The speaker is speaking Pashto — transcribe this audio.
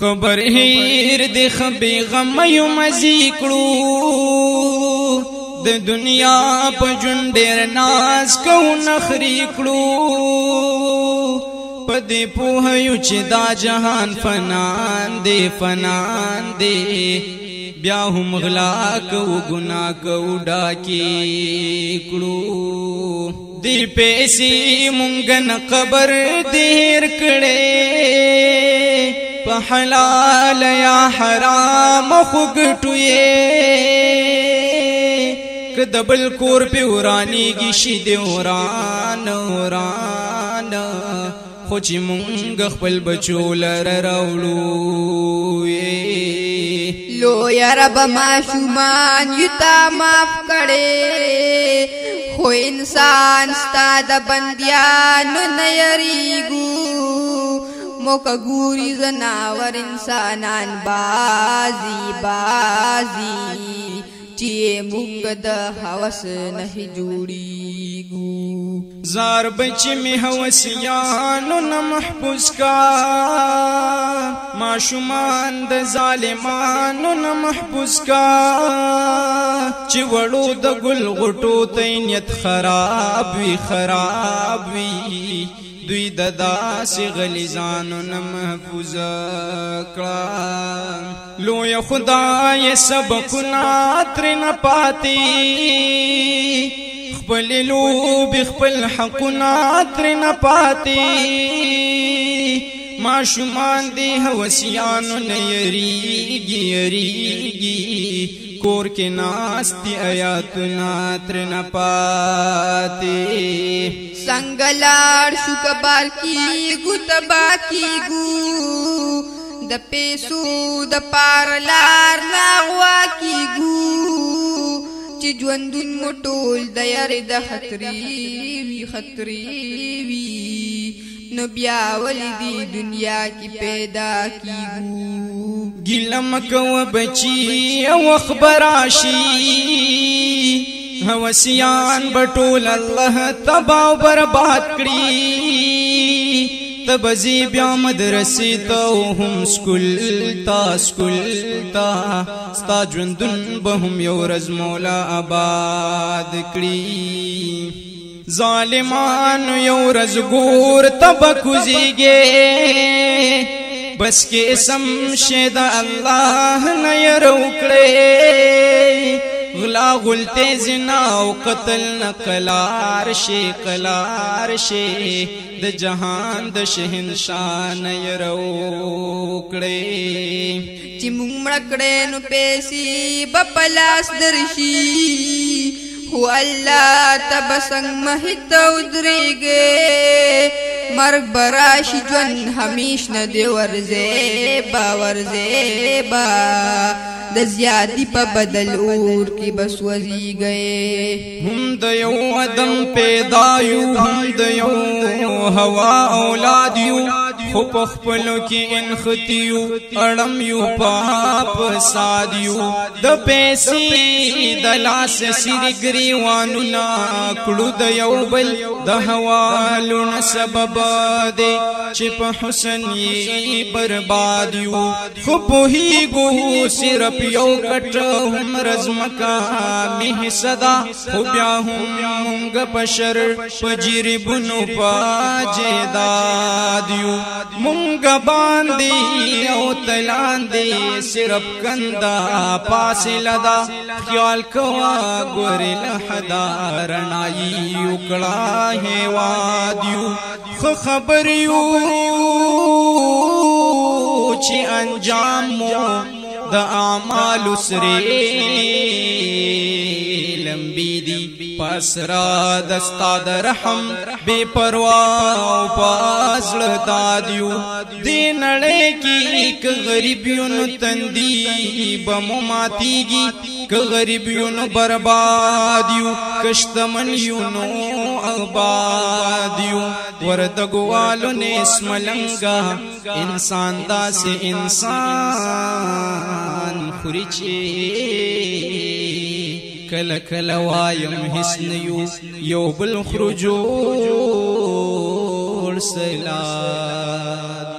قبر هیر دی خبی غمیو مزی کړو د دنیا په ژوند ډېر ناز کو نخري کړو په دې پوهیو چې دا جهان فنان دی بیا هم غلا کو ګناه کو ډاکی کړو دی پیسې مونږ نه قبر دیر کړي په حلال یا حرام خوګټو یې کده بل کور په ورانی کی شي دی وران خو چې مونږ خپل بچو لر راوړو لو یا رب معصومان یتا معاف کړي خو انسان ستاد بندیان نه یریګو موکا ګوري زناور انسانان بازی چې موږ د هوس نه جوړیږو زار بچ می هوسیانو نه محبوس کا معصومان د ظالمانو نه محبوس کا چې وړو د ګل غټو تینیت خراب وی دوی د داسې غلیظانو نه محفوظ کړه لوی خدای سبقونه ترنه پاتې خپل لوب خپل حقونه ترنه پاتې معصومان دی هوسیانو نه یریږي کور کې ناستی آیاتنا ترنه پاتې سنگلار شو کبار کی گو تبا کی گو د پیسو د پارلار لاغوا کی گو چې ژوندون موټول د یارې د خطرې وی نو بیا ولدی دنیا کی پیدا کیگو گیلم کو بچی او خبراشی هوسیان بټول الله تبا برباد کړي تبزی بیا مدرسې ته هم سکول تا ستا ژوندون به هم یو ورځ مولا آباد کړي ظالمان یو ورځ ګور تب کوزیږي بس کې اسم شه د الله نه یروکړي غلا غلطه زنا او قتل نقلار شي د جهان د شهنشاه نه یروکړي چې مونږ مړکړې نو پیسې بپلاس درشي هو الله تبسنګ مهت ودرېږي مرګ براشي ژوند همیش نه دی ورځي با د زیادی په بدل اور کی بس وزی گئے هم د یو ادم پیدا یو هم د یو هوا اولاد یو خو په خپلو کې انختیو اړم یو پاپ ساد یو د پیسې د لاس سری گریوانو نا کړو د یو بل د هوا لون سبب دی چې په حسن یې برباد یو خو په هیګو صرف یو کټ هم رزمکا می صدا خو بیا هم مونږ بشر پجریبونو پاجداد یو مونږ باندې او تلاندې صرف کندا فاصله دا خیال کوا ګورې له حدارنای وکړه هیواد یو خو خبر یو چې انجام مو د اعمال سری لمبی دی پسرا دستا د رحم بے پروا او پازړ دادیو دینړې کی ک غریبیونو تندی بمو ماتیږي ک غریبیونو بربادیو کشتمنیونو آبادیو وردګوالو نسملنګا انسان داس انسان خوري چی کل کل وایم حسن یو بل خرجو سلام